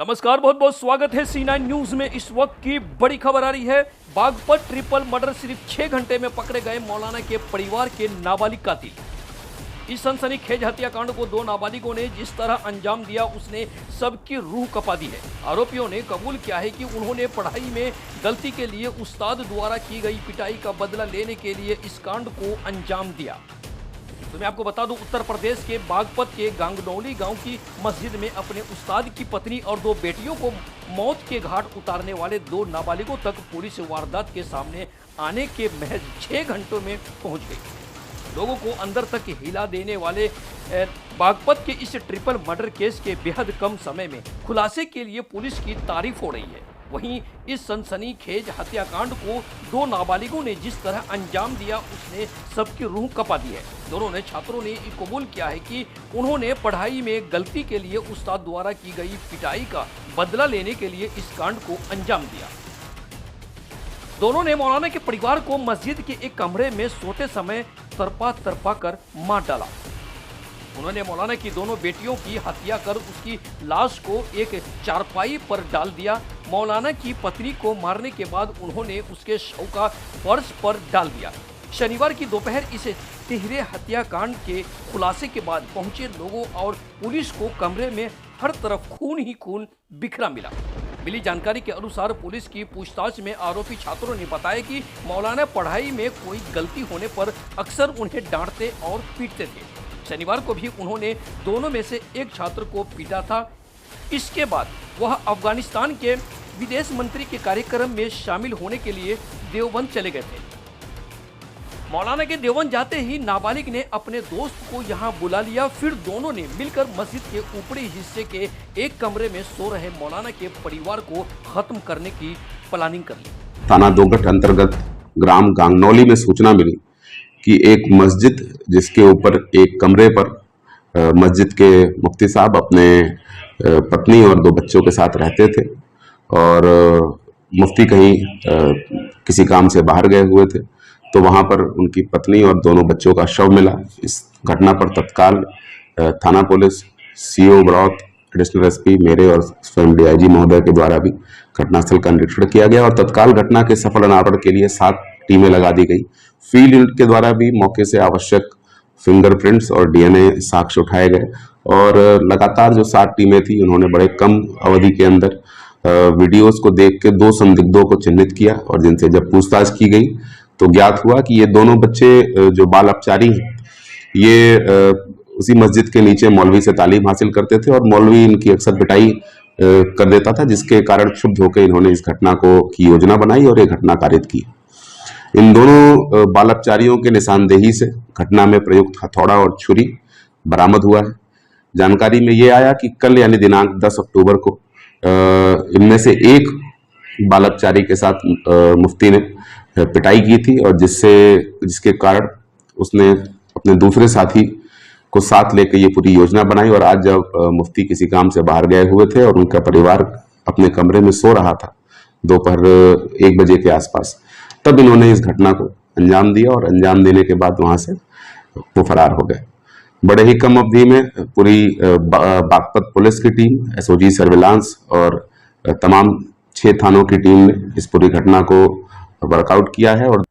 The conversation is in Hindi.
नमस्कार, बहुत बहुत स्वागत है C9 न्यूज में। इस वक्त की बड़ी खबर आ रही है। बागपत ट्रिपल मर्डर सिर्फ 6 घंटे में पकड़े गए मौलाना के परिवार के नाबालिग कातिल। इस सनसनीखेज हत्याकांड को दो नाबालिगों ने जिस तरह अंजाम दिया उसने सबकी रूह कपा दी है। आरोपियों ने कबूल किया है कि उन्होंने पढ़ाई में गलती के लिए उस्ताद द्वारा की गई पिटाई का बदला लेने के लिए इस कांड को अंजाम दिया। तो मैं आपको बता दूं, उत्तर प्रदेश के बागपत के गांगनौली गांव की मस्जिद में अपने उस्ताद की पत्नी और दो बेटियों को मौत के घाट उतारने वाले दो नाबालिगों तक पुलिस वारदात के सामने आने के महज 6 घंटों में पहुंच गई। लोगों को अंदर तक हिला देने वाले बागपत के इस ट्रिपल मर्डर केस के बेहद कम समय में खुलासे के लिए पुलिस की तारीफ हो रही है। वहीं इस सनसनीखेज हत्याकांड को दो नाबालिगों ने जिस तरह अंजाम दिया उसने सबकी रूह कपा दी है। दोनों ने छात्रों ने कबूल किया है कि उन्होंने पढ़ाई में गलती के लिए उस्ताद द्वारा की गई पिटाई का बदला लेने के लिए इस कांड को अंजाम दिया। दोनों ने मौलाना के परिवार को मस्जिद के एक कमरे में सोते समय तरपा कर मार डाला। उन्होंने मौलाना की दोनों बेटियों की हत्या कर उसकी लाश को एक चारपाई पर डाल दिया। मौलाना की पत्नी को मारने के बाद उन्होंने उसके शव का फर्श पर डाल दिया। शनिवार की दोपहर इस तिहरे हत्याकांड के खुलासे के बाद पहुंचे लोगों और पुलिस को कमरे में हर तरफ खून ही खून बिखरा मिला। मिली जानकारी के अनुसार पुलिस की पूछताछ में आरोपी छात्रों ने बताया कि मौलाना पढ़ाई में कोई गलती होने पर अक्सर उन्हें डांटते और पीटते थे। शनिवार को भी उन्होंने दोनों में से एक छात्र को पीटा था। इसके बाद वह अफगानिस्तान के विदेश मंत्री के कार्यक्रम में शामिल होने के लिए देवबंद चले गए थे। मौलाना के देवबंद जाते ही नाबालिग ने अपने दोस्त को यहां बुला लिया। फिर दोनों ने मिलकर मस्जिद के ऊपरी हिस्से के एक कमरे में सो रहे मौलाना के परिवार को खत्म करने की प्लानिंग कर ली। थाना दोगट अंतर्गत ग्राम गांगनौली में सूचना मिली कि एक मस्जिद जिसके ऊपर एक कमरे पर मस्जिद के मुफ्ती साहब अपने पत्नी और दो बच्चों के साथ रहते थे और मुफ्ती कहीं किसी काम से बाहर गए हुए थे, तो वहां पर उनकी पत्नी और दोनों बच्चों का शव मिला। इस घटना पर तत्काल थाना police, CO broth, additional SP मेरे और स्वयं डीआईजी महोदय के द्वारा भी घटनास्थल का निरीक्षण किया गया और तत्काल घटना के सफल अनावरण के लिए 7 टीमें लगा दी गई। फील्ड यूनिट के द्वारा भी मौके से आवश्यक फिंगरप्रिंट्स और डीएनए साक्ष्य उठाए गए और लगातार जो 7 टीमें थी उन्होंने बड़े कम अवधि के अंदर वीडियोस को देख के 2 संदिग्धों को चिन्हित किया और जिनसे जब पूछताछ की गई तो ज्ञात हुआ कि ये दोनों बच्चे जो बाल अपचारी हैं, ये उसी मस्जिद के नीचे मौलवी से तालीम हासिल करते थे और मौलवी इनकी अक्सर पिटाई कर देता था, जिसके कारण क्षुब्ध होकर इन्होंने इस घटना की योजना बनाई और ये घटना कारित की। इन दोनों बाल अपचारियों के निशानदेही से घटना में प्रयुक्त हथौड़ा और छुरी बरामद हुआ है। जानकारी में ये आया कि कल यानी दिनांक 10 अक्टूबर को इनमें से एक बाल अपचारी के साथ मुफ्ती ने पिटाई की थी और जिसके कारण उसने अपने दूसरे साथी को साथ लेकर ये पूरी योजना बनाई और आज जब मुफ्ती किसी काम से बाहर गए हुए थे और उनका परिवार अपने कमरे में सो रहा था दोपहर 1 बजे के आसपास, तब इन्होंने इस घटना को अंजाम दिया और अंजाम देने के बाद वहां से वो फरार हो गए। बड़े ही कम अवधि में पूरी बागपत पुलिस की टीम, एसओजी सर्विलांस और तमाम 6 थानों की टीम ने इस पूरी घटना को वर्कआउट किया है और